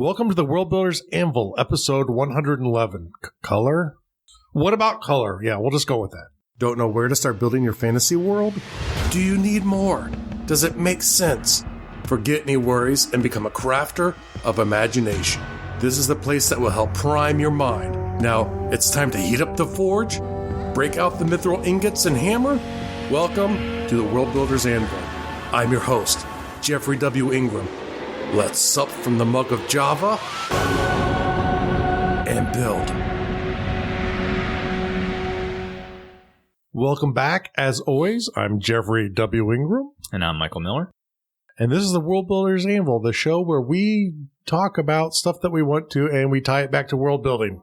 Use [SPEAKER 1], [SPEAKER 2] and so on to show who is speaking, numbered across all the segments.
[SPEAKER 1] Welcome to the World Builders Anvil, episode 111. Color? What about color? Yeah, we'll just go with that. Don't know where to start building your fantasy world? Do you need more? Does it make sense? Forget any worries and become a crafter of imagination. This is the place that will help prime your mind. Now, it's time to heat up the forge, break out the mithril ingots and hammer. Welcome to the World Builders Anvil. I'm your host, Jeffrey W. Ingram. Let's sup from the mug of Java and build. Welcome back. As always, I'm Jeffrey W. Ingram.
[SPEAKER 2] And I'm Michael Miller.
[SPEAKER 1] And this is the World Builders Anvil, the show where we talk about stuff that we want to and we tie it back to world building.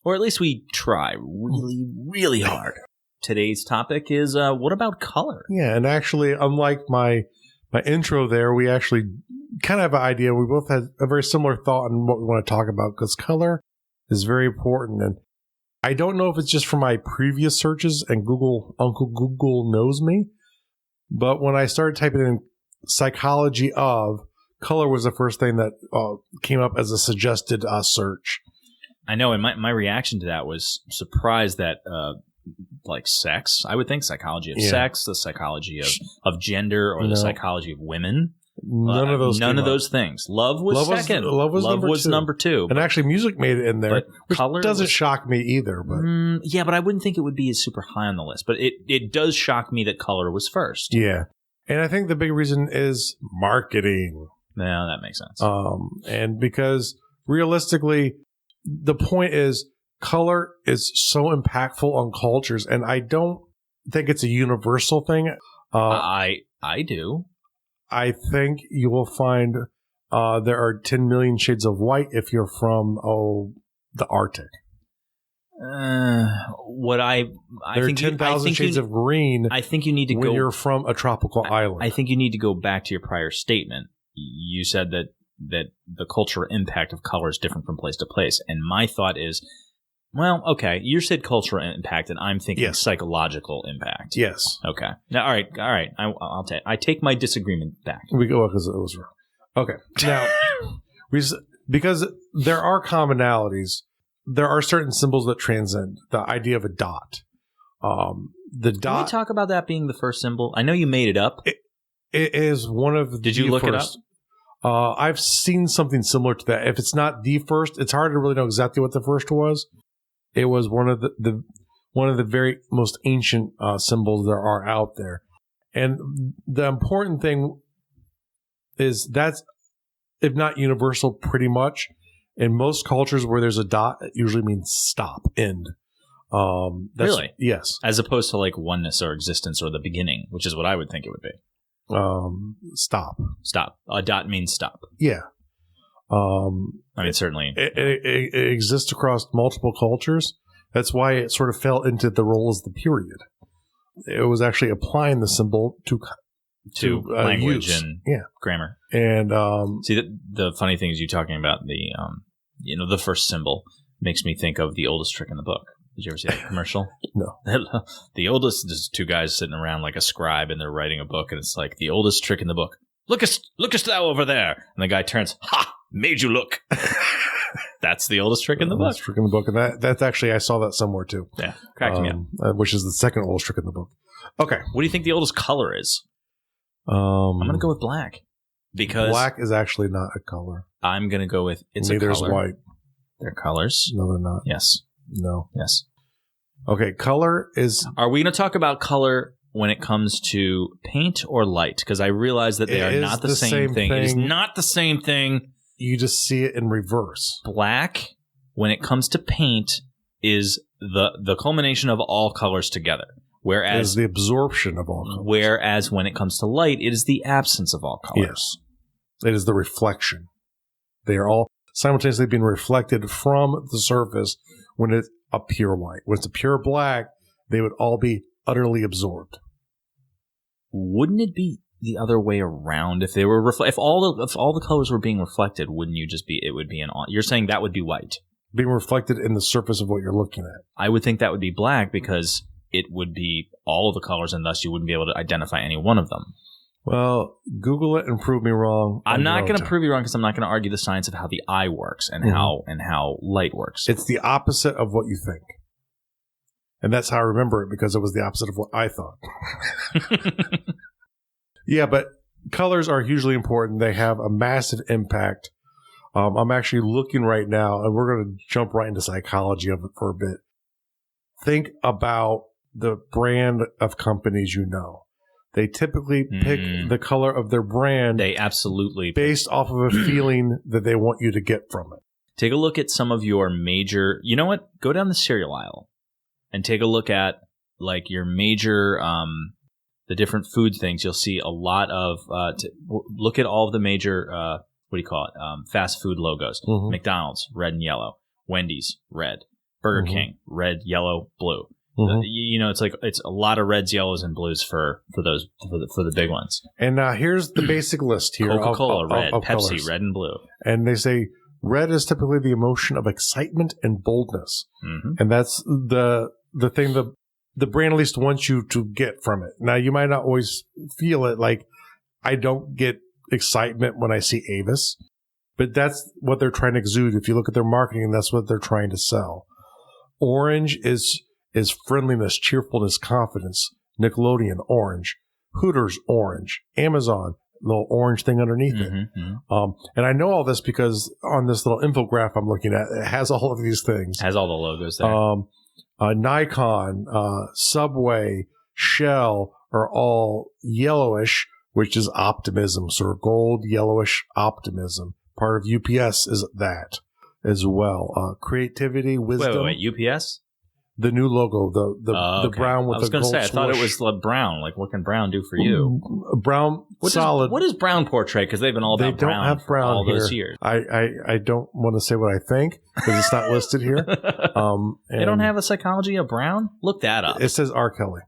[SPEAKER 2] Or at least we try really, really hard. Today's topic is, what about color?
[SPEAKER 1] Yeah, and actually, unlike my intro there, we actually kind of have an idea. We both had a very similar thought on what we want to talk about because color is very important. And I don't know if it's just from my previous searches and Uncle Google knows me, but when I started typing in psychology of, color was the first thing that came up as a suggested search.
[SPEAKER 2] I know, and my reaction to that was surprised that like sex. I would think psychology of sex, the psychology of gender, or the psychology of women.
[SPEAKER 1] None of those
[SPEAKER 2] things. Love was second.
[SPEAKER 1] Love was
[SPEAKER 2] number two.
[SPEAKER 1] And actually, music made it in there, which
[SPEAKER 2] color
[SPEAKER 1] doesn't shock me either. But
[SPEAKER 2] yeah, but I wouldn't think it would be super high on the list. But it does shock me that color was first.
[SPEAKER 1] Yeah, and I think the big reason is marketing.
[SPEAKER 2] Yeah, that makes sense.
[SPEAKER 1] And because realistically, the point is, color is so impactful on cultures, and I don't think it's a universal thing.
[SPEAKER 2] I do.
[SPEAKER 1] I think you will find there are 10 million shades of white if you're from the Arctic.
[SPEAKER 2] There
[SPEAKER 1] are 10,000 shades of green.
[SPEAKER 2] I think you need to
[SPEAKER 1] when you're from a tropical island.
[SPEAKER 2] I think you need to go back to your prior statement. You said that the cultural impact of color is different from place to place, and my thought is, well, okay, you said cultural impact, and I'm thinking psychological impact.
[SPEAKER 1] Yes.
[SPEAKER 2] Okay. Now, all right. I take my disagreement back.
[SPEAKER 1] We go because it was wrong. Okay. Now, because there are commonalities, there are certain symbols that transcend the idea of a dot. The dot.
[SPEAKER 2] Can we talk about that being the first symbol? I know you made it up.
[SPEAKER 1] It is one of the.
[SPEAKER 2] Did you look
[SPEAKER 1] first.
[SPEAKER 2] It up?
[SPEAKER 1] I've seen something similar to that. If it's not the first, it's hard to really know exactly what the first was. It was one of the very most ancient symbols there are out there. And the important thing is that's, if not universal, pretty much. In most cultures where there's a dot, it usually means stop, end.
[SPEAKER 2] Really?
[SPEAKER 1] Yes.
[SPEAKER 2] As opposed to like oneness or existence or the beginning, which is what I would think it would be.
[SPEAKER 1] Stop.
[SPEAKER 2] Stop. A dot means stop.
[SPEAKER 1] Yeah.
[SPEAKER 2] I mean, certainly.
[SPEAKER 1] It exists across multiple cultures. That's why it sort of fell into the role as the period. It was actually applying the symbol to
[SPEAKER 2] language
[SPEAKER 1] use.
[SPEAKER 2] And grammar.
[SPEAKER 1] And
[SPEAKER 2] see, the funny thing is you talking about the first symbol makes me think of the oldest trick in the book. Did you ever see that commercial?
[SPEAKER 1] No.
[SPEAKER 2] The oldest, there's two guys sitting around like a scribe, and they're writing a book, and it's like the oldest trick in the book. Lookest thou over there? And the guy turns, ha! Made you look. That's the oldest trick in the book.
[SPEAKER 1] Trick in the book, and that's actually, I saw that somewhere too.
[SPEAKER 2] Yeah, cracked me up.
[SPEAKER 1] Which is the second oldest trick in the book. Okay,
[SPEAKER 2] what do you think the oldest color is? I'm going to go with black because
[SPEAKER 1] black is actually not a color.
[SPEAKER 2] I'm going to go with
[SPEAKER 1] neither
[SPEAKER 2] a color.
[SPEAKER 1] Is white.
[SPEAKER 2] They're colors.
[SPEAKER 1] No, they're not.
[SPEAKER 2] Yes.
[SPEAKER 1] No.
[SPEAKER 2] Yes.
[SPEAKER 1] Okay, color is.
[SPEAKER 2] Are we going to talk about color when it comes to paint or light? Because I realize that they are not the same thing. It is not the same thing.
[SPEAKER 1] You just see it in reverse.
[SPEAKER 2] Black, when it comes to paint, is the culmination of all colors together. Whereas
[SPEAKER 1] it is the absorption of all colors.
[SPEAKER 2] Whereas when it comes to light, it is the absence of all colors.
[SPEAKER 1] Yes. It is the reflection. They are all simultaneously being reflected from the surface when it's a pure white. When it's a pure black, they would all be utterly absorbed.
[SPEAKER 2] Wouldn't it be the other way around if they were if all the colors were being reflected? Wouldn't you just be? It would be you're saying that would be white,
[SPEAKER 1] being reflected in the surface of what you're looking at.
[SPEAKER 2] I would think that would be black because it would be all of the colors, and thus you wouldn't be able to identify any one of them.
[SPEAKER 1] Well, Google it and prove me wrong.
[SPEAKER 2] I'm not going to prove you wrong because I'm not going to argue the science of how the eye works and how light works.
[SPEAKER 1] It's the opposite of what you think. And that's how I remember it, because it was the opposite of what I thought. Yeah, but colors are hugely important. They have a massive impact. I'm actually looking right now, and we're going to jump right into psychology of it for a bit. Think about the brand of companies you know. They typically pick the color of their brand.
[SPEAKER 2] They absolutely
[SPEAKER 1] based off of a feeling that they want you to get from it.
[SPEAKER 2] Take a look at some of your major. You know what? Go down the cereal aisle and take a look at like your major, the different food things. You'll see a lot of. Look at all of the major. What do you call it? Fast food logos. Mm-hmm. McDonald's, red and yellow. Wendy's, red. Burger King, red, yellow, blue. Mm-hmm. You know, it's a lot of reds, yellows, and blues for the big ones. And now here's the basic list here: Coca-Cola, red;
[SPEAKER 1] of
[SPEAKER 2] Pepsi,
[SPEAKER 1] colors.
[SPEAKER 2] Red and blue.
[SPEAKER 1] And they say red is typically the emotion of excitement and boldness, and that's the thing that the brand at least wants you to get from it. Now, you might not always feel it. Like, I don't get excitement when I see Avis, but that's what they're trying to exude. If you look at their marketing, that's what they're trying to sell. Orange is friendliness, cheerfulness, confidence. Nickelodeon, orange. Hooters, orange. Amazon, little orange thing underneath it. And I know all this because on this little infographic I'm looking at, it has all of these things.
[SPEAKER 2] Has all the logos there.
[SPEAKER 1] Nikon, Subway, Shell are all yellowish, which is optimism. So gold, yellowish optimism. Part of UPS is that as well. Creativity, wisdom.
[SPEAKER 2] Wait, UPS?
[SPEAKER 1] The new logo, the brown with the gold swoosh. I was going to say, I thought it
[SPEAKER 2] was brown. Like, what can brown do for you?
[SPEAKER 1] Brown, solid.
[SPEAKER 2] What does brown portray? Because they've been all about brown.
[SPEAKER 1] They don't have brown
[SPEAKER 2] all
[SPEAKER 1] here.
[SPEAKER 2] Those years.
[SPEAKER 1] I don't want to say what I think because it's not listed here.
[SPEAKER 2] They don't have a psychology of brown? Look that up.
[SPEAKER 1] It says R. Kelly.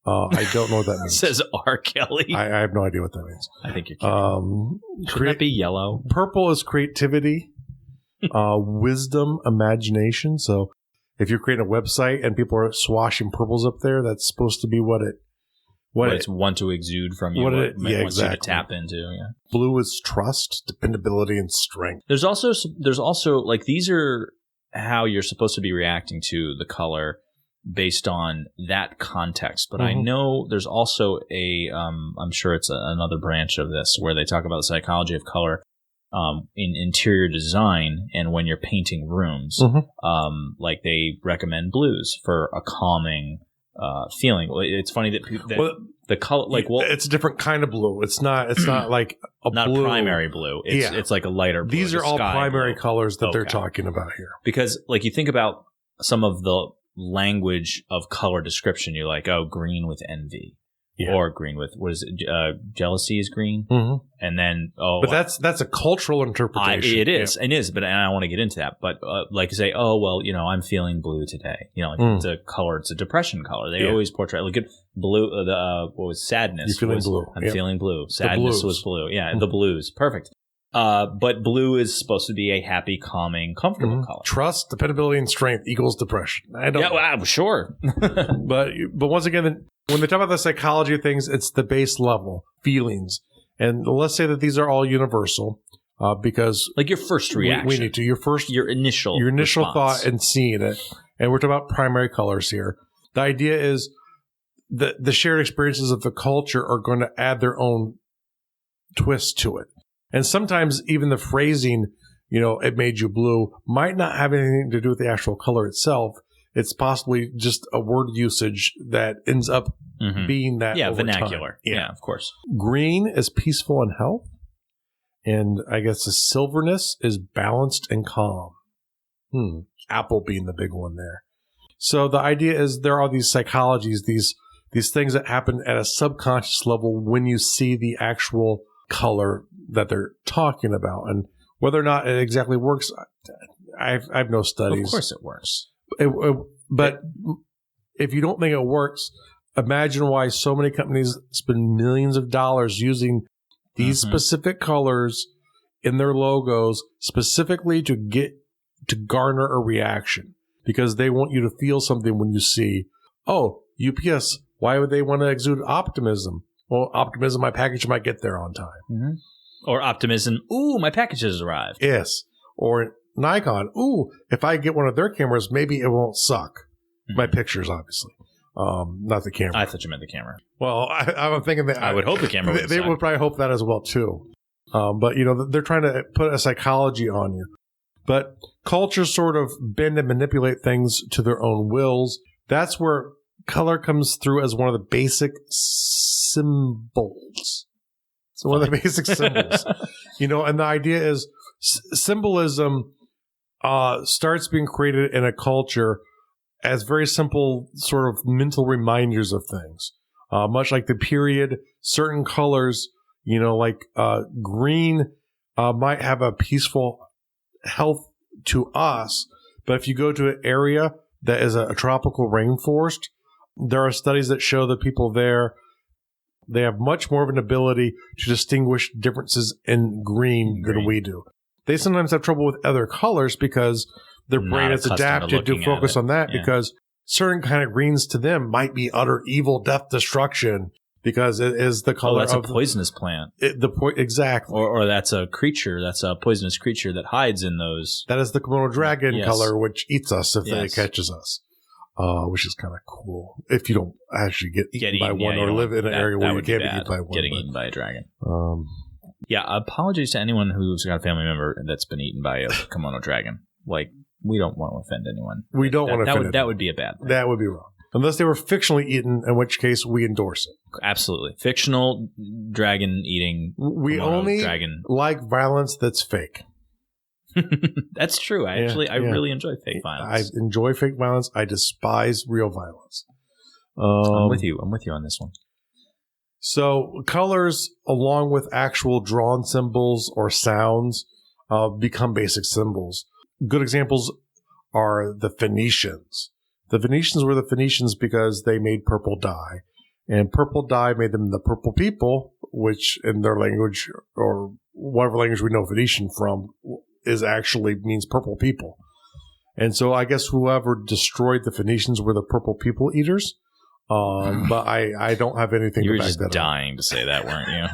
[SPEAKER 1] I don't know what that means.
[SPEAKER 2] It says R. Kelly?
[SPEAKER 1] I have no idea what that means.
[SPEAKER 2] I think you're kidding. Shouldn't that be yellow?
[SPEAKER 1] Purple is creativity, wisdom, imagination. So if you're creating a website and people are swashing purples up there, that's supposed to be what it's
[SPEAKER 2] want to exude from you. What
[SPEAKER 1] exactly.
[SPEAKER 2] You to tap into. Yeah.
[SPEAKER 1] Blue is trust, dependability, and strength.
[SPEAKER 2] There's also like these are how you're supposed to be reacting to the color based on that context. But I know there's also I'm sure it's another branch of this where they talk about the psychology of color. In interior design and when you're painting rooms, like they recommend blues for a calming feeling. It's funny that the color, like,
[SPEAKER 1] it's a different kind of blue. It's not like
[SPEAKER 2] not
[SPEAKER 1] blue.
[SPEAKER 2] Primary blue. It's like a lighter blue.
[SPEAKER 1] These are all primary colors that they're talking about here.
[SPEAKER 2] Because like you think about some of the language of color description, you're like, oh, green with envy. Yeah. Or green with, what is it? Jealousy is green. And then,
[SPEAKER 1] but that's a cultural interpretation.
[SPEAKER 2] It is, and I want to get into that. But like say, oh, well, you know, I'm feeling blue today. You know, like it's a color, it's a depression color. They always portray, look at blue, what was sadness?
[SPEAKER 1] You're feeling blue.
[SPEAKER 2] I'm feeling blue. Sadness was blue. Yeah, the blues. Perfect. But blue is supposed to be a happy, calming, comfortable color.
[SPEAKER 1] Trust, dependability, and strength equals depression. I don't know.
[SPEAKER 2] Well, sure.
[SPEAKER 1] but once again, when they talk about the psychology of things, it's the base level feelings. And let's say that these are all universal, because
[SPEAKER 2] like your first reaction,
[SPEAKER 1] we need to your initial
[SPEAKER 2] response.
[SPEAKER 1] thought and seeing it. And we're talking about primary colors here. The idea is that the shared experiences of the culture are going to add their own twist to it. And sometimes even the phrasing, you know, it made you blue, might not have anything to do with the actual color itself. It's possibly just a word usage that ends up being that.
[SPEAKER 2] Yeah, vernacular. Yeah, of course.
[SPEAKER 1] Green is peaceful and health. And I guess the silverness is balanced and calm. Apple being the big one there. So the idea is there are these psychologies, these things that happen at a subconscious level when you see the actual color that they're talking about. And whether or not it exactly works, I have no studies.
[SPEAKER 2] Of course it works.
[SPEAKER 1] But if you don't think it works, imagine why so many companies spend millions of dollars using these specific colors in their logos specifically to garner a reaction, because they want you to feel something when you see, oh, UPS, why would they want to exude optimism? Well, optimism, my package might get there on time.
[SPEAKER 2] Mm-hmm. Or optimism, ooh, my package has arrived.
[SPEAKER 1] Yes. Or Nikon, ooh, if I get one of their cameras, maybe it won't suck. Mm-hmm. My pictures, obviously. Not the camera.
[SPEAKER 2] I thought you meant the camera.
[SPEAKER 1] Well, I'm thinking that
[SPEAKER 2] I would hope the camera would
[SPEAKER 1] They would probably hope that as well, too. But, they're trying to put a psychology on you. But cultures sort of bend and manipulate things to their own wills. That's where color comes through as one of the basic symbols. So one of the basic symbols. And the idea is symbolism starts being created in a culture as very simple sort of mental reminders of things. Much like the period, certain colors, like green might have a peaceful health to us, but if you go to an area that is a tropical rainforest, there are studies that show that people there, they have much more of an ability to distinguish differences in green than we do. They sometimes have trouble with other colors because their brain is adapted to focus on that because certain kind of greens to them might be utter evil, death, destruction because it is the color
[SPEAKER 2] that's a poisonous plant.
[SPEAKER 1] Exactly.
[SPEAKER 2] Or that's a creature, that's a poisonous creature that hides in those.
[SPEAKER 1] That is the Komodo dragon color, which eats us if it catches us. Which is kind of cool if you don't actually get eaten by one or live in an area where you can't be eaten by one.
[SPEAKER 2] Getting eaten by a dragon. Apologies to anyone who's got a family member that's been eaten by a Komodo dragon. We don't want to offend anyone.
[SPEAKER 1] We don't want to offend anyone.
[SPEAKER 2] That would be a bad thing.
[SPEAKER 1] That would be wrong. Unless they were fictionally eaten, in which case we endorse it.
[SPEAKER 2] Absolutely. Fictional dragon eating.
[SPEAKER 1] We only like violence that's fake.
[SPEAKER 2] That's true. I really enjoy fake violence.
[SPEAKER 1] I enjoy fake violence. I despise real violence.
[SPEAKER 2] I'm with you. I'm with you on this one.
[SPEAKER 1] So colors, along with actual drawn symbols or sounds, become basic symbols. Good examples are the Phoenicians. The Venetians were the Phoenicians because they made purple dye. And purple dye made them the purple people, which in their language, or whatever language we know Phoenician from, actually means purple people. And so I guess whoever destroyed the Phoenicians were the purple people eaters. But I don't have anything to back that up. You were just
[SPEAKER 2] dying to say that, weren't you?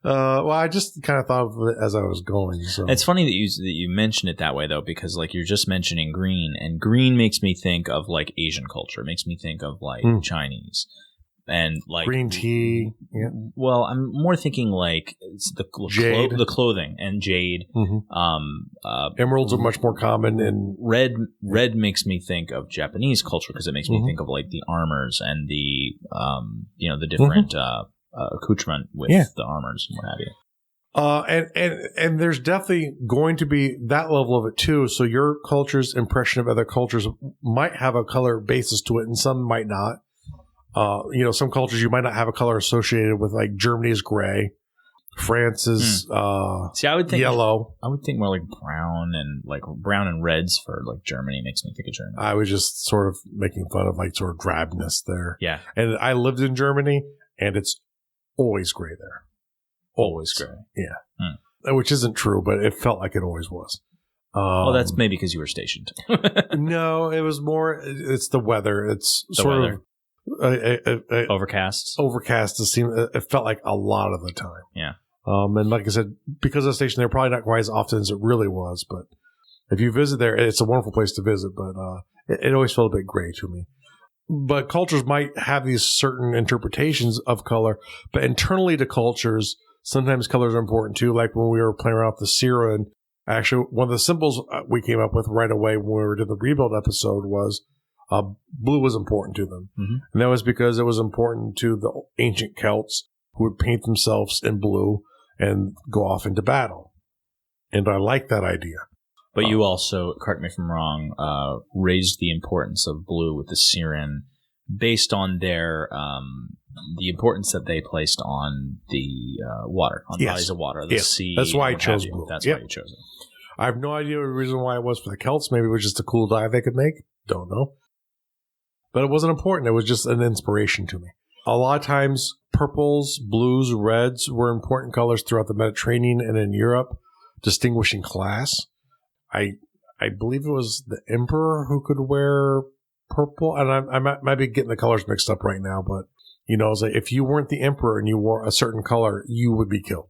[SPEAKER 1] Well, I just kind of thought of it as I was going. So
[SPEAKER 2] it's funny that you mention it that way, though, because you're just mentioning green, and green makes me think of Asian culture. It makes me think of Chinese and
[SPEAKER 1] green tea. Yeah.
[SPEAKER 2] Well, I'm more thinking it's the clothing and jade.
[SPEAKER 1] Mm-hmm. Emeralds are much more common, and
[SPEAKER 2] red makes me think of Japanese culture because it makes me think of the armors and the the different. Accoutrement with the armors and what have you.
[SPEAKER 1] And there's definitely going to be that level of it too. So your culture's impression of other cultures might have a color basis to it, and some might not. Some cultures you might not have a color associated with, like Germany's gray, France's
[SPEAKER 2] I would think
[SPEAKER 1] yellow.
[SPEAKER 2] I would think more brown and reds for Germany makes me think of Germany.
[SPEAKER 1] I was just sort of making fun of sort of drabness there.
[SPEAKER 2] Yeah,
[SPEAKER 1] and I lived in Germany, and it's always gray there.
[SPEAKER 2] Always gray.
[SPEAKER 1] Yeah. Which isn't true, but it felt like it always was.
[SPEAKER 2] That's maybe because you were stationed.
[SPEAKER 1] No, it was more, it's the weather. It's
[SPEAKER 2] overcast.
[SPEAKER 1] Overcast. It felt like a lot of the time.
[SPEAKER 2] Yeah.
[SPEAKER 1] And like I said, because of the station, they're probably not quite as often as it really was. But if you visit there, it's a wonderful place to visit. But it always felt a bit gray to me. But cultures might have these certain interpretations of color, but internally to cultures, sometimes colors are important too. Like when we were playing around with the Sierra, and actually one of the symbols we came up with right away when we were doing the rebuild episode was blue was important to them. Mm-hmm. And that was because it was important to the ancient Celts who would paint themselves in blue and go off into battle. And I like that idea.
[SPEAKER 2] But you also, correct me if I'm wrong, raised the importance of blue with the Syrian based on their the importance that they placed on the water, on bodies of water, the sea.
[SPEAKER 1] That's why I chose blue.
[SPEAKER 2] That's why you chose it.
[SPEAKER 1] I have no idea the reason why it was for the Celts. Maybe it was just a cool dye they could make. Don't know. But it wasn't important. It was just an inspiration to me. A lot of times, purples, blues, reds were important colors throughout the Mediterranean and in Europe, distinguishing class. I believe it was the emperor who could wear purple, and I might be getting the colors mixed up right now, but You know, it's like if you weren't the emperor and you wore a certain color, you would be killed.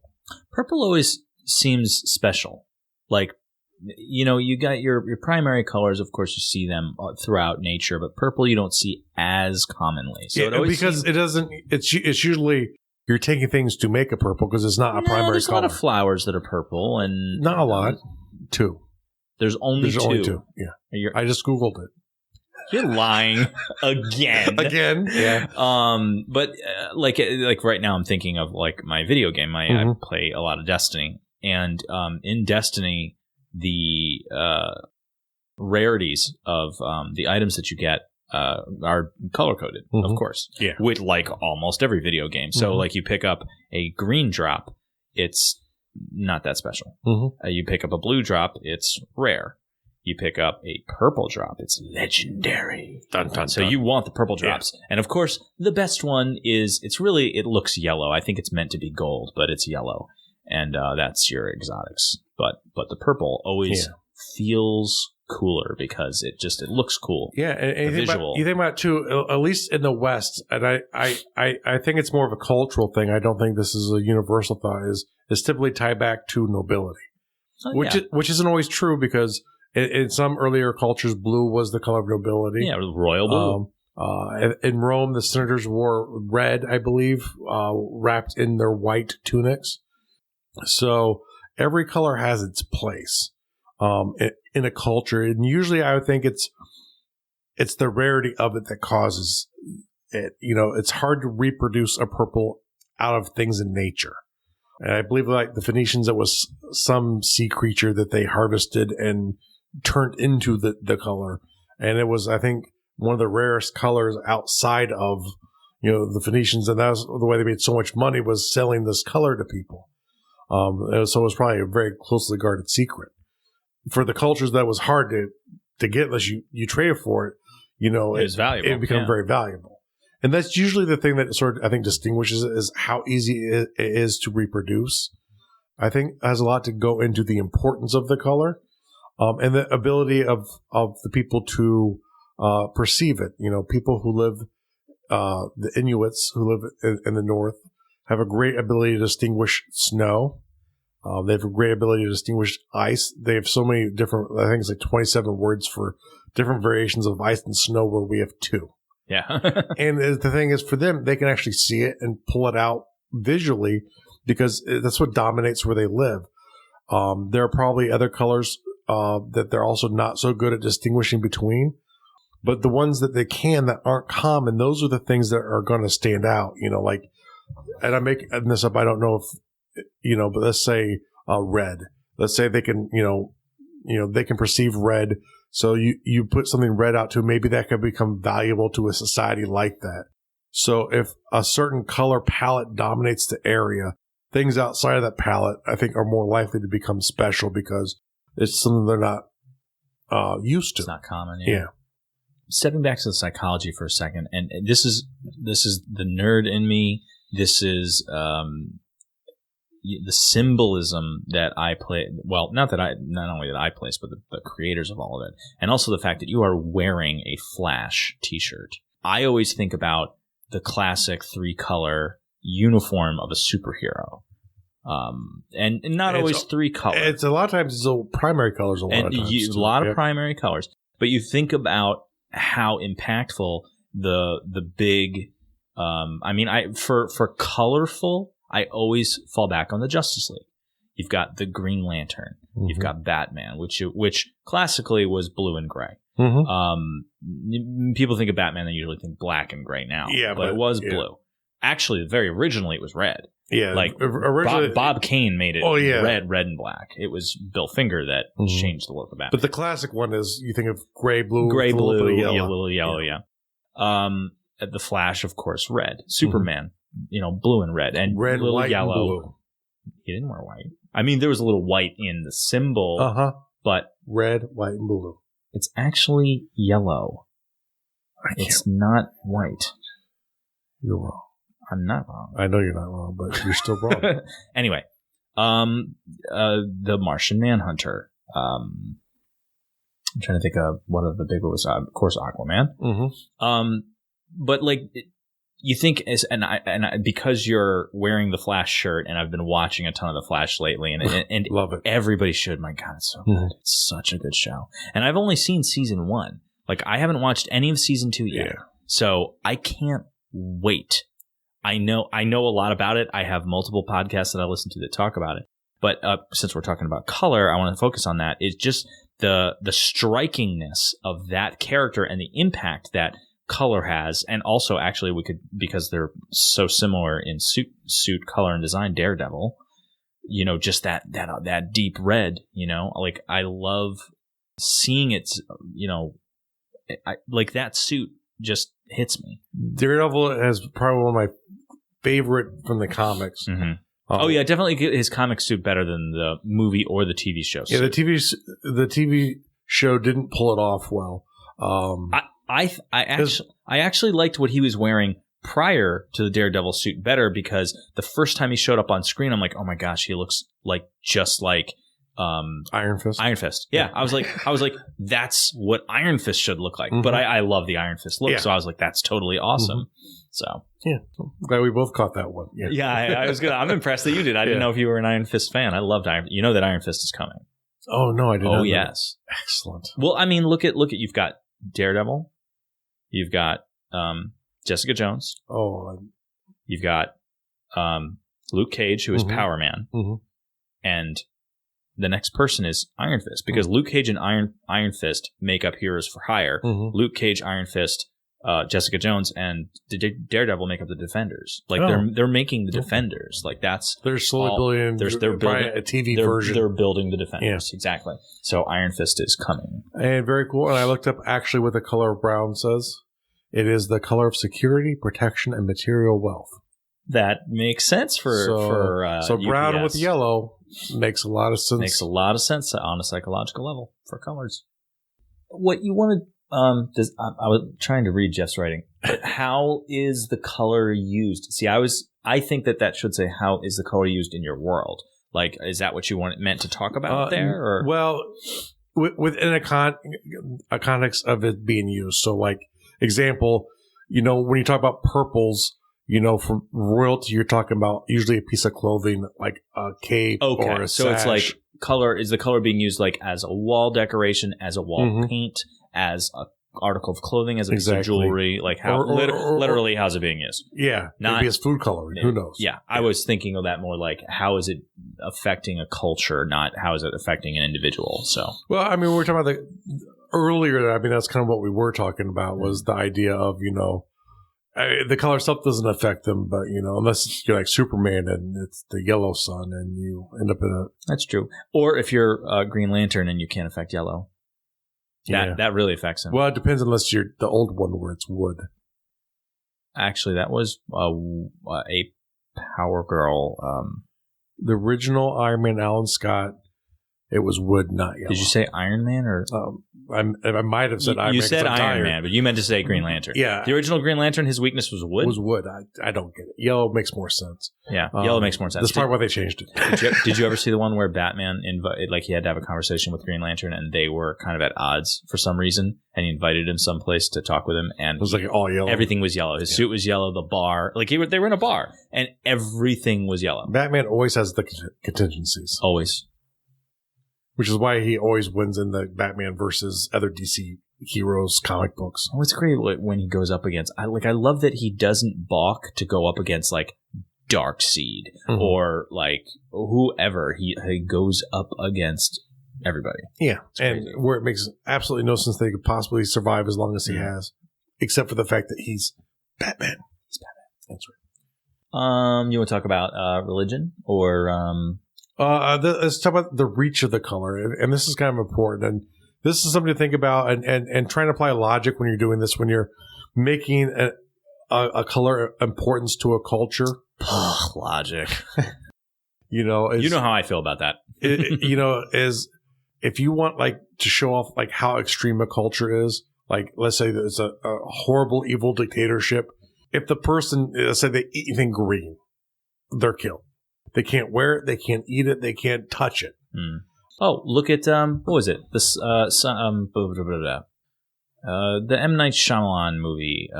[SPEAKER 2] Purple always seems special. Like, you know, you got your primary colors. Of course, you see them throughout nature, but purple you don't see as commonly. So it always
[SPEAKER 1] because it doesn't. It's usually you're taking things to make a purple because it's not a primary
[SPEAKER 2] there's
[SPEAKER 1] color.
[SPEAKER 2] There's a lot of flowers that are purple, and
[SPEAKER 1] not a lot. Two.
[SPEAKER 2] There's only two.
[SPEAKER 1] Yeah, I just Googled it.
[SPEAKER 2] You're lying again.
[SPEAKER 1] Again, yeah.
[SPEAKER 2] But like right now, I'm thinking of like my video game. I play a lot of Destiny, and in Destiny, the rarities of the items that you get are color coded, of course.
[SPEAKER 1] Yeah.
[SPEAKER 2] With like almost every video game. So like you pick up a green drop, it's not that special. You pick up a blue drop, it's rare. You pick up a purple drop, it's legendary.
[SPEAKER 1] Dun, dun,
[SPEAKER 2] so
[SPEAKER 1] dun.
[SPEAKER 2] you want the purple drops. Yeah. And of course, the best one is, it looks yellow. I think it's meant to be gold, but it's yellow. And that's your exotics. But the purple always feels cooler because it looks cool.
[SPEAKER 1] Yeah, and you think about too, at least in the West, and I think it's more of a cultural thing. I don't think this is a universal thought. Is typically tied back to nobility, which isn't always true because in some earlier cultures, blue was the color of nobility.
[SPEAKER 2] Yeah, royal blue.
[SPEAKER 1] In Rome, the senators wore red, I believe, wrapped in their white tunics. So every color has its place in a culture, and usually I would think it's the rarity of it that causes it. You know, it's hard to reproduce a purple out of things in nature. And I believe like the Phoenicians, it was some sea creature that they harvested and turned into the color. And it was, I think, one of the rarest colors outside of, you know, the Phoenicians. And that was the way they made so much money, was selling this color to people. So it was probably a very closely guarded secret. For the cultures that was hard to get unless you traded for it, you know,
[SPEAKER 2] it was valuable.
[SPEAKER 1] It became very valuable. And that's usually the thing that sort of, I think, distinguishes it, is how easy it is to reproduce. I think it has a lot to go into the importance of the color, and the ability of the people to perceive it. You know, people who live, the Inuits who live in the north have a great ability to distinguish snow. They have a great ability to distinguish ice. They have so many different, I think it's like 27 words for different variations of ice and snow, where we have 2.
[SPEAKER 2] Yeah.
[SPEAKER 1] And the thing is, for them, they can actually see it and pull it out visually because that's what dominates where they live. There are probably other colors that they're also not so good at distinguishing between. But the ones that they can that aren't common, those are the things that are going to stand out. You know, like, and I'm making this up, I don't know if, you know, but let's say red. Let's say they can, they can perceive red. So you put something red out to, maybe that could become valuable to a society like that. So if a certain color palette dominates the area, things outside of that palette, I think, are more likely to become special because it's something they're not used to.
[SPEAKER 2] It's not common.
[SPEAKER 1] Yeah.
[SPEAKER 2] Stepping back to the psychology for a second, and this is the nerd in me. This is the symbolism that I play. Well, not only that I place, but the creators of all of it, and also the fact that you are wearing a Flash T-shirt. I always think about the classic 3-color uniform of a superhero, and not always 3-color. It's
[SPEAKER 1] a lot of times it's primary colors. A lot
[SPEAKER 2] of primary colors, but you think about how impactful the big. For colorful, I always fall back on the Justice League. You've got the Green Lantern. Mm-hmm. You've got Batman, which classically was blue and gray. Mm-hmm. People think of Batman, they usually think black and gray now. Yeah, but it was blue. Actually, very originally, it was red.
[SPEAKER 1] Yeah,
[SPEAKER 2] like originally, Bob Kane made it red, and black. It was Bill Finger that changed the look of Batman.
[SPEAKER 1] But the classic one is, you think of gray, blue,
[SPEAKER 2] little yellow, yeah. The Flash, of course, red. Superman, blue and red, and
[SPEAKER 1] red,
[SPEAKER 2] little
[SPEAKER 1] white,
[SPEAKER 2] yellow.
[SPEAKER 1] And blue.
[SPEAKER 2] He didn't wear white. I mean, there was a little white in the symbol, but
[SPEAKER 1] red, white, and blue.
[SPEAKER 2] It's actually yellow. It's not white.
[SPEAKER 1] You're wrong.
[SPEAKER 2] I'm not wrong.
[SPEAKER 1] I know you're not wrong, but you're still wrong.
[SPEAKER 2] Anyway, the Martian Manhunter. I'm trying to think of what of the big ones. Of course, Aquaman.
[SPEAKER 1] Mm-hmm.
[SPEAKER 2] But You think because you're wearing the Flash shirt, and I've been watching a ton of the Flash lately, and
[SPEAKER 1] love it.
[SPEAKER 2] Everybody should. My God, it's so good. It's such a good show. And I've only seen season 1. Like, I haven't watched any of season 2 yet. Yeah. So I can't wait. I know a lot about it. I have multiple podcasts that I listen to that talk about it. But since we're talking about color, I want to focus on that. It's just the strikingness of that character and the impact that color has. And also, actually, we could, because they're so similar in suit color and design, Daredevil, you know, just that deep red, you know, like, I love seeing it, you know, like, that suit just hits me.
[SPEAKER 1] Daredevil has probably one of my favorite from the comics.
[SPEAKER 2] Mm-hmm. Oh yeah, definitely his comic suit better than the movie or the TV show suit.
[SPEAKER 1] Yeah, the TV show didn't pull it off well.
[SPEAKER 2] I actually liked what he was wearing prior to the Daredevil suit better, because the first time he showed up on screen, I'm like, oh my gosh, he looks like just like
[SPEAKER 1] Iron Fist.
[SPEAKER 2] Iron Fist. Yeah, I was like, that's what Iron Fist should look like. Mm-hmm. But I love the Iron Fist look, so I was like, that's totally awesome. Mm-hmm. So
[SPEAKER 1] yeah, I'm glad we both caught that one.
[SPEAKER 2] Yeah, I was good. I'm impressed that you did. I didn't know if you were an Iron Fist fan. I loved Iron. You know that Iron Fist is coming.
[SPEAKER 1] Oh no, I didn't.
[SPEAKER 2] Oh yes,
[SPEAKER 1] excellent.
[SPEAKER 2] Well, I mean, look at you've got Daredevil, you've got Jessica Jones.
[SPEAKER 1] Oh,
[SPEAKER 2] you've got Luke Cage, who is Power Man, and the next person is Iron Fist, because Luke Cage and Iron Fist make up Heroes for Hire. Luke Cage, Iron Fist, Jessica Jones, and Daredevil make up the Defenders. Like, they're making the Defenders. Like, they're
[SPEAKER 1] slowly building. They're building a TV version.
[SPEAKER 2] They're building the Defenders. Yeah. Exactly. So Iron Fist is coming.
[SPEAKER 1] And very cool. And I looked up actually what the color of brown says. It is the color of security, protection, and material wealth.
[SPEAKER 2] That makes sense for
[SPEAKER 1] brown
[SPEAKER 2] UPS.
[SPEAKER 1] with yellow makes a lot of sense.
[SPEAKER 2] Makes a lot of sense on a psychological level for colors. What you wanted. I was trying to read Jeff's writing. But how is the color used? See, I think that should say, how is the color used in your world? Like, is that what you meant to talk about there? Or?
[SPEAKER 1] Well, within a context of it being used. So, like, example, you know, when you talk about purples, you know, for royalty, you're talking about usually a piece of clothing, like a cape or a sash.
[SPEAKER 2] So it's like is the color being used like as a wall decoration, as a wall paint, as an article of clothing, as a piece of jewelry? Like, how literally how's it being used?
[SPEAKER 1] Yeah, maybe it's food coloring. Who knows?
[SPEAKER 2] Yeah, I was thinking of that more like, how is it affecting a culture, not how is it affecting an individual? So,
[SPEAKER 1] well, I mean, we were talking about earlier. I mean, that's kind of what we were talking about, was the idea of, you know, the color stuff doesn't affect them, but, you know, unless you're like Superman and it's the yellow sun and you end up in a...
[SPEAKER 2] That's true. Or if you're Green Lantern and you can't affect yellow. That really affects him.
[SPEAKER 1] Well, it depends, unless you're the old one where it's wood.
[SPEAKER 2] Actually, that was a Power Girl.
[SPEAKER 1] The original Iron Man, Alan Scott, it was wood, not yellow.
[SPEAKER 2] Did you say Iron Man or...
[SPEAKER 1] I might have said Iron Man.
[SPEAKER 2] You said Iron Man, but you meant to say Green Lantern.
[SPEAKER 1] Yeah.
[SPEAKER 2] The original Green Lantern, his weakness was wood?
[SPEAKER 1] Was wood. I don't get it. Yellow makes more sense.
[SPEAKER 2] Yeah, yellow makes more sense.
[SPEAKER 1] That's probably why they changed it.
[SPEAKER 2] Did you ever see the one where Batman, he had to have a conversation with Green Lantern, and they were kind of at odds for some reason, and he invited him someplace to talk with him, and
[SPEAKER 1] it was like all yellow.
[SPEAKER 2] Everything was yellow. His suit was yellow, the bar. Like, they were in a bar, and everything was yellow.
[SPEAKER 1] Batman always has the contingencies.
[SPEAKER 2] Always.
[SPEAKER 1] Which is why he always wins in the Batman versus other DC heroes comic books.
[SPEAKER 2] Oh, it's great when he goes up against... I love that he doesn't balk to go up against, like, Darkseid or, like, whoever. He goes up against everybody.
[SPEAKER 1] Yeah, and where it makes absolutely no sense that he could possibly survive as long as he has, except for the fact that he's Batman.
[SPEAKER 2] He's Batman.
[SPEAKER 1] That's right.
[SPEAKER 2] You want to talk about religion or...
[SPEAKER 1] Let's talk about the reach of the color, and this is kind of important, and this is something to think about, and trying to apply logic when you're doing this, when you're making a color importance to a culture.
[SPEAKER 2] Logic.
[SPEAKER 1] You know
[SPEAKER 2] how I feel about that.
[SPEAKER 1] Is if you want like to show off like how extreme a culture is, like let's say there's a horrible, evil dictatorship. If the person, let's say they eat anything green, they're killed. They can't wear it. They can't eat it. They can't touch it.
[SPEAKER 2] Oh, look at what was it? This the M. Night Shyamalan movie.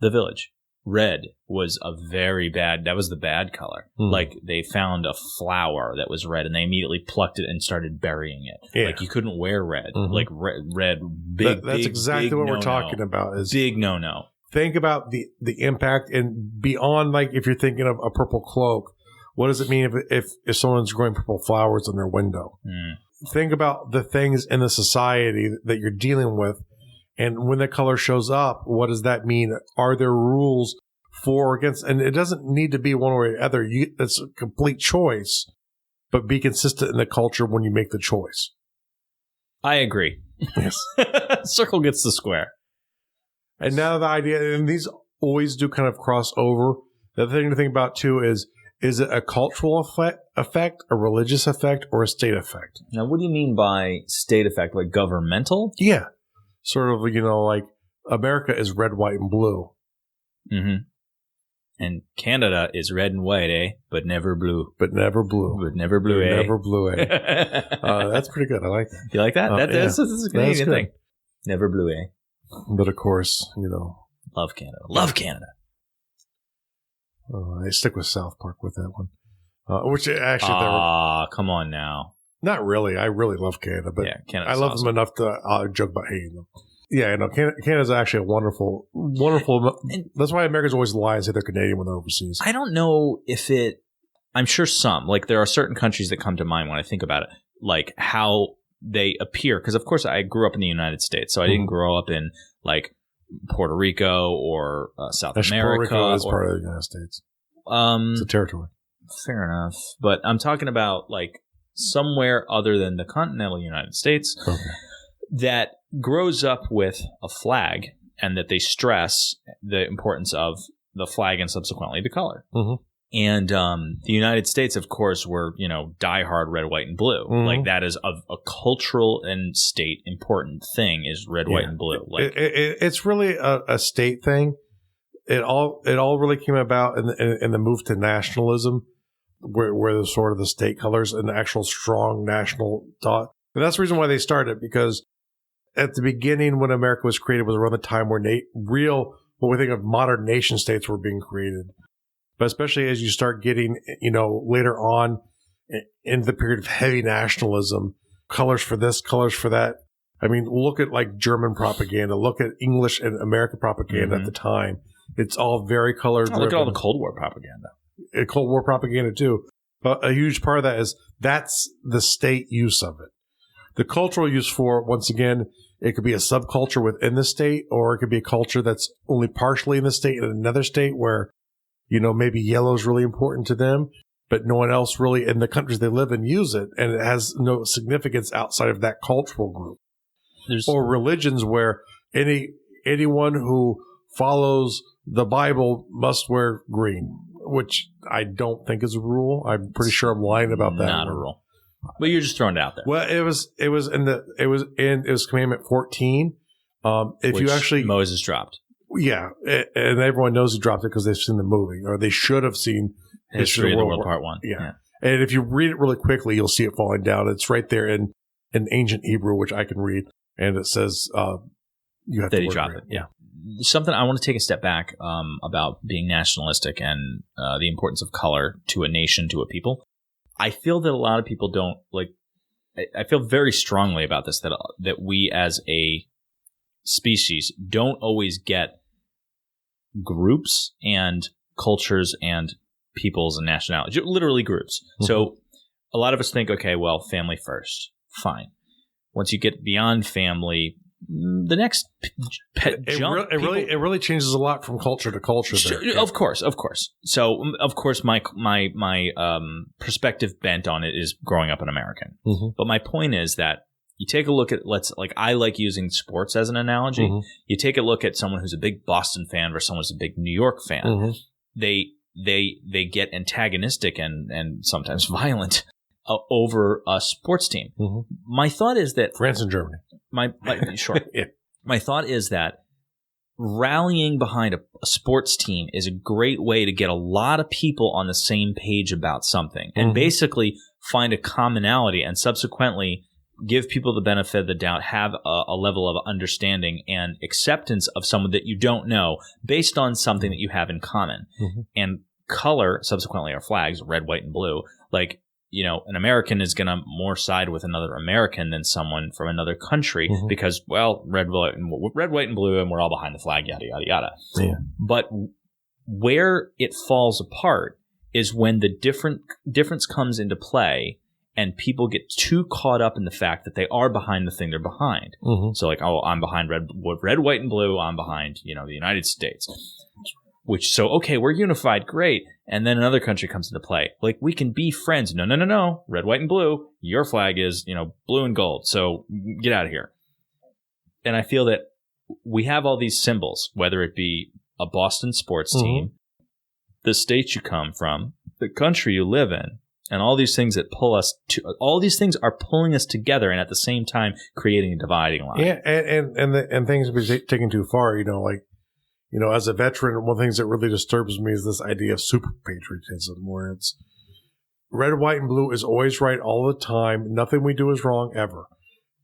[SPEAKER 2] the village. Red was that was the bad color. Like they found a flower that was red and they immediately plucked it and started burying it. Yeah. Like you couldn't wear red. Like red, big. That's
[SPEAKER 1] exactly what we're talking about. Is
[SPEAKER 2] big no.
[SPEAKER 1] Think about the impact and beyond, like if you're thinking of a purple cloak, what does it mean if someone's growing purple flowers in their window? Think about the things in the society that you're dealing with. And when the color shows up, what does that mean? Are there rules for or against? And it doesn't need to be one way or the other. It's a complete choice, but be consistent in the culture when you make the choice.
[SPEAKER 2] I agree.
[SPEAKER 1] Yes.
[SPEAKER 2] Circle gets the square.
[SPEAKER 1] And now the idea, and these always do kind of cross over. The other thing to think about too is it a cultural effect, a religious effect, or a state effect?
[SPEAKER 2] Now, what do you mean by state effect? Like governmental?
[SPEAKER 1] Yeah. Sort of, like America is red, white, and blue.
[SPEAKER 2] Mm-hmm. And Canada is red and white, eh? But never blue.
[SPEAKER 1] But never blue.
[SPEAKER 2] But never blue, eh?
[SPEAKER 1] Never blue, eh? That's pretty good. I like that.
[SPEAKER 2] You like that? That's a Canadian thing. Never blue, eh?
[SPEAKER 1] But of course,
[SPEAKER 2] Love Canada. Love Canada.
[SPEAKER 1] I stick with South Park with that one. Which actually...
[SPEAKER 2] come on now.
[SPEAKER 1] Not really. I really love Canada, but I love them enough to joke about hating them. Yeah, Canada's actually a wonderful. That's why Americans always lie and say they're Canadian when they're overseas.
[SPEAKER 2] I don't know if I'm sure some. Like, there are certain countries that come to mind when I think about it, like how they appear. Because, of course, I grew up in the United States, so I didn't grow up in, like, Puerto Rico or South America.
[SPEAKER 1] Puerto Rico is part of the United States. It's a territory.
[SPEAKER 2] Fair enough. But I'm talking about, like, somewhere other than the continental United States that grows up with a flag and that they stress the importance of the flag and subsequently the color. And the United States, of course, were, diehard red, white, and blue. Like that is a cultural and state important thing is red, white, and blue. Like
[SPEAKER 1] it's really a state thing. It all really came about in the move to nationalism. Where the sort of the state colors and the actual strong national thought. And that's the reason why they started, because at the beginning when America was created was around the time where what we think of modern nation states were being created. But especially as you start getting, later on in the period of heavy nationalism, colors for this, colors for that. I mean, look at like German propaganda, look at English and American propaganda at the time. It's all very color driven.
[SPEAKER 2] Look at all the Cold War propaganda.
[SPEAKER 1] Cold War propaganda too. But a huge part of that is that's the state use of it. The cultural use for, once again, it could be a subculture within the state, or it could be a culture that's only partially in the state in another state where, maybe yellow is really important to them, but no one else really in the countries they live in use it, and it has no significance outside of that cultural group. Or religions where anyone who follows the Bible must wear green, which I don't think is a rule. I'm pretty sure I'm lying about that.
[SPEAKER 2] Not a rule. But you're just throwing it out there.
[SPEAKER 1] Well, it was commandment 14. If
[SPEAKER 2] which
[SPEAKER 1] you actually
[SPEAKER 2] Moses dropped.
[SPEAKER 1] Yeah, and everyone knows he dropped it because they've seen the movie, or they should have seen
[SPEAKER 2] History of the World Part 1.
[SPEAKER 1] Yeah. And if you read it really quickly, you'll see it falling down. It's right there in ancient Hebrew, which I can read, and it says you have
[SPEAKER 2] that
[SPEAKER 1] to
[SPEAKER 2] he dropped it. Yeah. Something I want to take a step back about being nationalistic and the importance of color to a nation, to a people. I feel that a lot of people don't like. I feel very strongly about this that we as a species don't always get groups and cultures and peoples and nationalities, literally groups. So a lot of us think, okay, well, family first, fine. Once you get beyond family, the next jump.
[SPEAKER 1] It really changes a lot from culture to culture.
[SPEAKER 2] There. Of course. So, of course, my perspective bent on it is growing up an American. But my point is that you take a look at I like using sports as an analogy. You take a look at someone who's a big Boston fan versus someone who's a big New York fan. They get antagonistic and sometimes violent over a sports team. My thought is that
[SPEAKER 1] France and Germany.
[SPEAKER 2] My thought is that rallying behind a sports team is a great way to get a lot of people on the same page about something and basically find a commonality and subsequently give people the benefit of the doubt, have a level of understanding and acceptance of someone that you don't know based on something that you have in common. Mm-hmm. And color, subsequently our flags, red, white, and blue, like, you know, an American is going to more side with another American than someone from another country mm-hmm. because, well, red, white, and blue, and we're all behind the flag, yada, yada, yada. Yeah. But where it falls apart is when the difference comes into play and people get too caught up in the fact that they are behind the thing they're behind. Mm-hmm. So like, oh, I'm behind red, white, and blue. I'm behind, you know, the United States. Okay, we're unified, great. And then another country comes into play. Like, we can be friends. No. Red, white, and blue. Your flag is, you know, blue and gold. So get out of here. And I feel that we have all these symbols, whether it be a Boston sports mm-hmm. team, the state you come from, the country you live in, and all these things that pull us to, all these things are pulling us together and at the same time creating a dividing line.
[SPEAKER 1] Yeah, and things have been taken too far, you know, like, you know, as a veteran, one of the things that really disturbs me is this idea of super patriotism, where it's red, white, and blue is always right all the time. Nothing we do is wrong ever.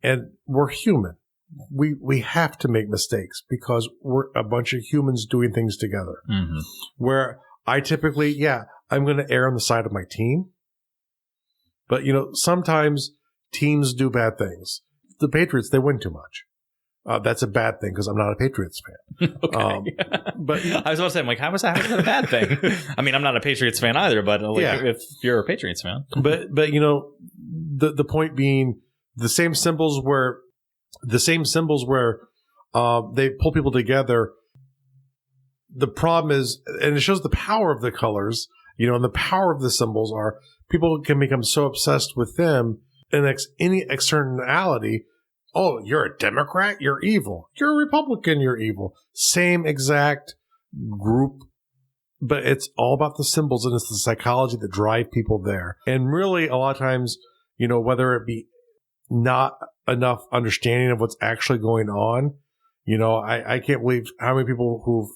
[SPEAKER 1] And we're human. We have to make mistakes because we're a bunch of humans doing things together. Mm-hmm. Where I typically, I'm going to err on the side of my team. But, you know, sometimes teams do bad things. The Patriots, they win too much. That's a bad thing because I'm not a Patriots fan.
[SPEAKER 2] Okay. But I was about to say, I'm like, how is that a bad thing? I mean, I'm not a Patriots fan either, but like, if you're a Patriots fan.
[SPEAKER 1] But you know, the point being, the same symbols where they pull people together. The problem is, and it shows the power of the colors, you know, and the power of the symbols are people can become so obsessed with them and any externality. Oh, you're a Democrat? You're evil. You're a Republican? You're evil. Same exact group, but it's all about the symbols, and it's the psychology that drive people there. And really, a lot of times, you know, whether it be not enough understanding of what's actually going on, you know, I can't believe how many people who've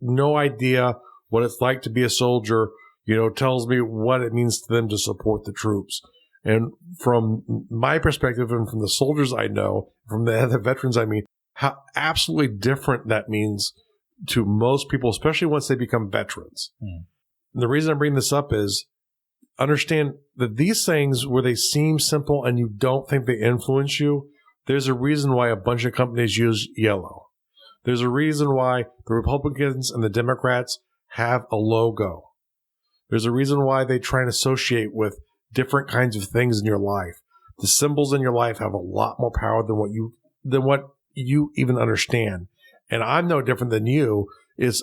[SPEAKER 1] no idea what it's like to be a soldier, you know, tells me what it means to them to support the troops. And from my perspective and from the soldiers I know, from the other veterans I meet, how absolutely different that means to most people, especially once they become veterans. Mm. And the reason I bring this up is understand that these things where they seem simple and you don't think they influence you, there's a reason why a bunch of companies use yellow. There's a reason why the Republicans and the Democrats have a logo. There's a reason why they try and associate with different kinds of things in your life. The symbols in your life have a lot more power than what you even understand. And I'm no different than you. It's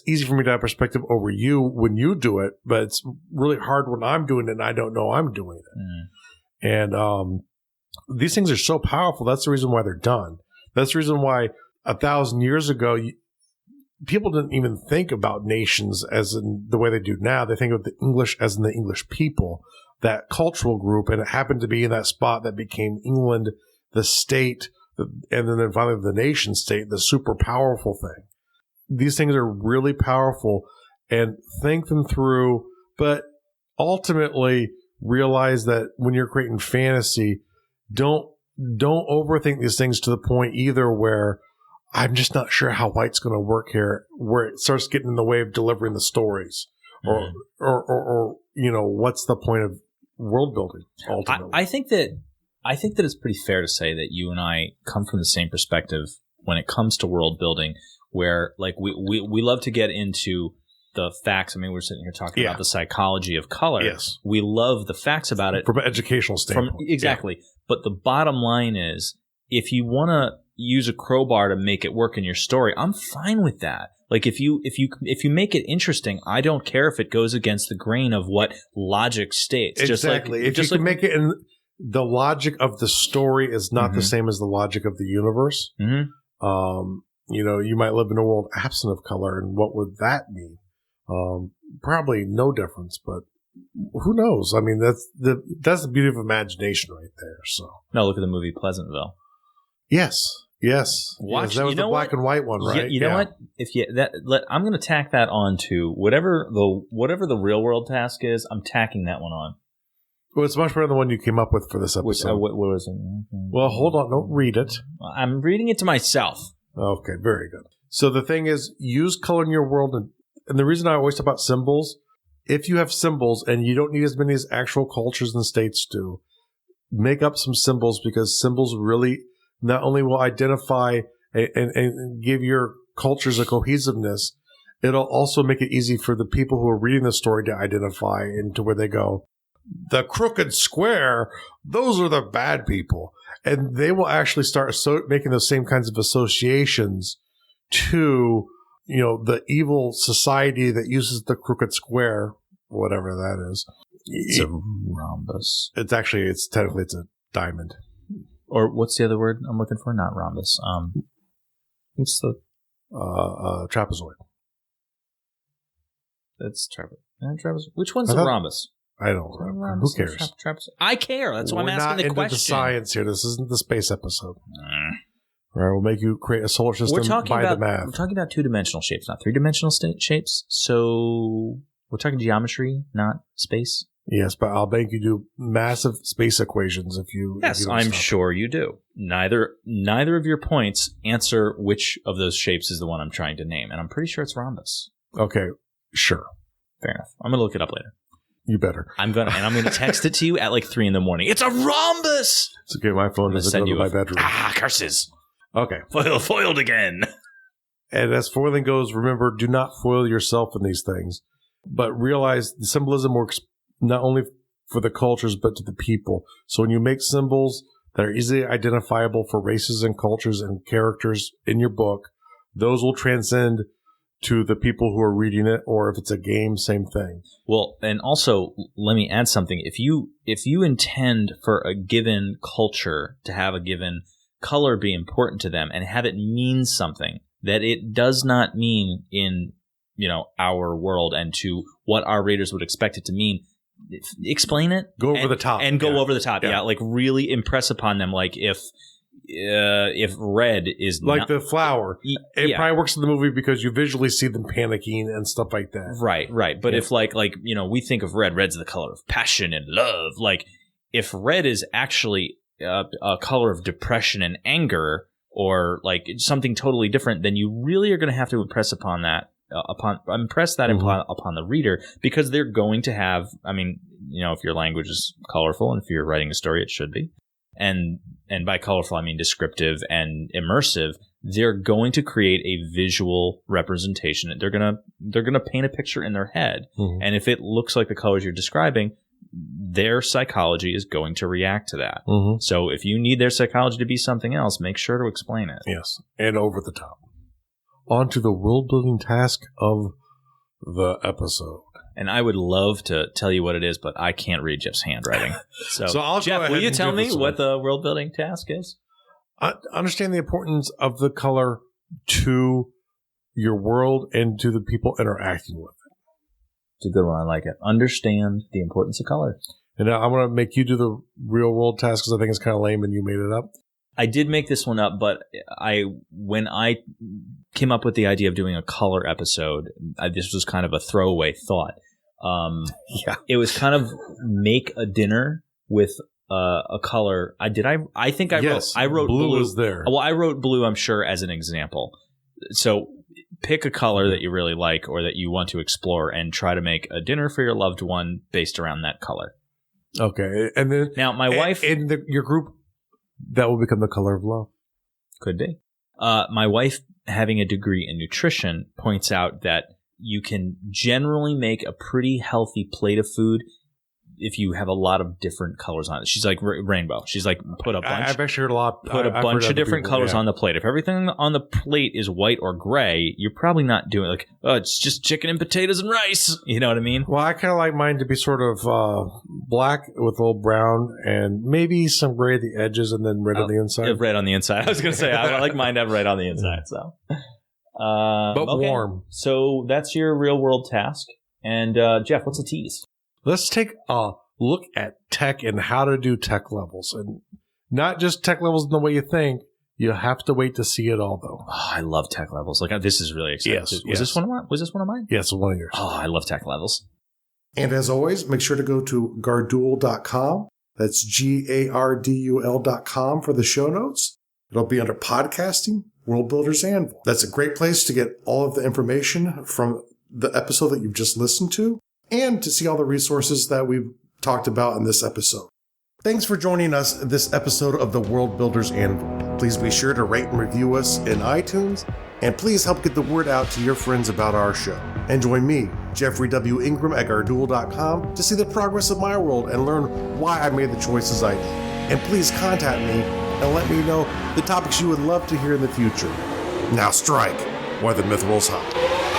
[SPEAKER 1] easy for me to have perspective over you when you do it, but it's really hard when I'm doing it and I don't know I'm doing it. Mm. And these things are so powerful. That's the reason why they're done. That's the reason why 1,000 years ago, people didn't even think about nations as in the way they do now. They think of the English as in the English people, that cultural group, and it happened to be in that spot that became England, the state, and then finally the nation state, the super powerful thing. These things are really powerful, and think them through, but ultimately realize that when you're creating fantasy, don't overthink these things to the point either where I'm just not sure how white's going to work here, where it starts getting in the way of delivering the stories, or you know, what's the point of world building ultimately?
[SPEAKER 2] I think that it's pretty fair to say that you and I come from the same perspective when it comes to world building, where like we love to get into the facts. I mean, we're sitting here talking about the psychology of color.
[SPEAKER 1] Yes.
[SPEAKER 2] We love the facts about it
[SPEAKER 1] from an educational standpoint.
[SPEAKER 2] Exactly. Yeah. But the bottom line is, if you want to use a crowbar to make it work in your story, I'm fine with that. Like if you make it interesting, I don't care if it goes against the grain of what logic states.
[SPEAKER 1] Exactly. If you can make it in the logic of the story is not the same as the logic of the universe. Mm-hmm. You know, you might live in a world absent of color, and what would that mean? Probably no difference, but who knows? I mean, that's the beauty of imagination right there. So
[SPEAKER 2] no, look at the movie Pleasantville.
[SPEAKER 1] Yes.
[SPEAKER 2] Watch.
[SPEAKER 1] That was the black and white one, right?
[SPEAKER 2] You know what? I'm going to tack that on to whatever the real world task is. I'm tacking that one on.
[SPEAKER 1] Well, it's much better than the one you came up with for this episode.
[SPEAKER 2] What was it?
[SPEAKER 1] Well, hold on. Don't read it.
[SPEAKER 2] I'm reading it to myself.
[SPEAKER 1] Okay, very good. So the thing is, use color in your world. And the reason I always talk about symbols, if you have symbols and you don't need as many as actual cultures and states do, make up some symbols, because symbols really not only will identify and give your cultures a cohesiveness, it'll also make it easy for the people who are reading the story to identify into where they go, the crooked square, those are the bad people. And they will actually start making those same kinds of associations to, the evil society that uses the crooked square, whatever that is.
[SPEAKER 2] It's a rhombus.
[SPEAKER 1] It's technically a diamond.
[SPEAKER 2] Or what's the other word I'm looking for? Not rhombus. What's the
[SPEAKER 1] trapezoid?
[SPEAKER 2] That's trapezoid. Which one's a rhombus?
[SPEAKER 1] I don't remember. Who cares?
[SPEAKER 2] I care. That's why I'm asking the question. We're not into the
[SPEAKER 1] science here. This isn't the space episode. Right, we'll make you create a solar system by the math.
[SPEAKER 2] We're talking about two-dimensional shapes, not three-dimensional shapes. So we're talking geometry, not space.
[SPEAKER 1] Yes, but I'll make you do massive space equations if you.
[SPEAKER 2] Yes, I'm sure you do. Neither of your points answer which of those shapes is the one I'm trying to name, and I'm pretty sure it's rhombus.
[SPEAKER 1] Okay, sure.
[SPEAKER 2] Fair enough. I'm gonna look it up later.
[SPEAKER 1] You better.
[SPEAKER 2] I'm gonna text it to you at like 3 a.m. It's a rhombus.
[SPEAKER 1] It's okay. My phone doesn't go to my bedroom.
[SPEAKER 2] Curses.
[SPEAKER 1] Okay.
[SPEAKER 2] Foiled again.
[SPEAKER 1] And as foiling goes, remember, do not foil yourself in these things, but realize the symbolism works not only for the cultures, but to the people. So when you make symbols that are easily identifiable for races and cultures and characters in your book, those will transcend to the people who are reading it, or if it's a game, same thing.
[SPEAKER 2] Well, and also, let me add something. If you intend for a given culture to have a given color be important to them and have it mean something that it does not mean in, our world and to what our readers would expect it to mean, explain it.
[SPEAKER 1] Go over the top.
[SPEAKER 2] And go over the top. Yeah. Like really impress upon them. Like if red is
[SPEAKER 1] like the flower, it probably works in the movie because you visually see them panicking and stuff like that.
[SPEAKER 2] Right. But if like we think of red's the color of passion and love. Like if red is actually a color of depression and anger, or like something totally different, then you really are going to have to impress upon that. Upon the reader, because they're going to have, if your language is colorful and if you're writing a story, it should be. And by colorful, I mean descriptive and immersive. They're going to create a visual representation. They're gonna paint a picture in their head. Mm-hmm. And if it looks like the colors you're describing, their psychology is going to react to that. Mm-hmm. So if you need their psychology to be something else, make sure to explain it.
[SPEAKER 1] Yes, and over the top. On to the world-building task of the episode.
[SPEAKER 2] And I would love to tell you what it is, but I can't read Jeff's handwriting. So
[SPEAKER 1] I'll
[SPEAKER 2] Jeff, will you tell me what the world-building task is?
[SPEAKER 1] Understand the importance of the color to your world and to the people interacting with it.
[SPEAKER 2] It's a good one. I like it. Understand the importance of color.
[SPEAKER 1] And now I'm going to make you do the real-world task because I think it's kind of lame and you made it up.
[SPEAKER 2] I did make this one up, but when I came up with the idea of doing a color episode, this was kind of a throwaway thought. It was kind of make a dinner with a color. I wrote blue. Was there? Well, I wrote blue, I'm sure, as an example. So pick a color that you really like or that you want to explore and try to make a dinner for your loved one based around that color.
[SPEAKER 1] Okay. And then
[SPEAKER 2] now my wife
[SPEAKER 1] in your group, that will become the color of love.
[SPEAKER 2] Could be. My wife, having a degree in nutrition, points out that you can generally make a pretty healthy plate of food if you have a lot of different colors on it. She's like rainbow. She's like put a bunch.
[SPEAKER 1] I've actually heard a lot.
[SPEAKER 2] Put a bunch of different colors on the plate. If everything on the plate is white or gray, you're probably not doing like, oh, it's just chicken and potatoes and rice. You know what I mean?
[SPEAKER 1] Well, I kind of like mine to be sort of black with a little brown and maybe some gray at the edges and then red on the inside.
[SPEAKER 2] Red on the inside. I was going to say I like mine to have red on the inside. So,
[SPEAKER 1] but okay. Warm.
[SPEAKER 2] So that's your real world task. And Jeff, what's a tease?
[SPEAKER 1] Let's take a look at tech and how to do tech levels. And not just tech levels in the way you think. You have to wait to see it all, though.
[SPEAKER 2] Oh, I love tech levels. Like this is really exciting.
[SPEAKER 1] Yes,
[SPEAKER 2] Was this one of mine?
[SPEAKER 1] Yes, one of yours.
[SPEAKER 2] Oh, I love tech levels.
[SPEAKER 1] And as always, make sure to go to garduel.com. That's GARDUL.com for the show notes. It'll be under podcasting, World Builders Anvil. That's a great place to get all of the information from the episode that you've just listened to and to see all the resources that we've talked about in this episode. Thanks for joining us in this episode of the World Builders Anvil. Please be sure to rate and review us in iTunes, and please help get the word out to your friends about our show. And join me, Jeffrey W. Ingram at Garduel.com, to see the progress of my world and learn why I made the choices I did. And please contact me and let me know the topics you would love to hear in the future. Now strike while the myth rolls high.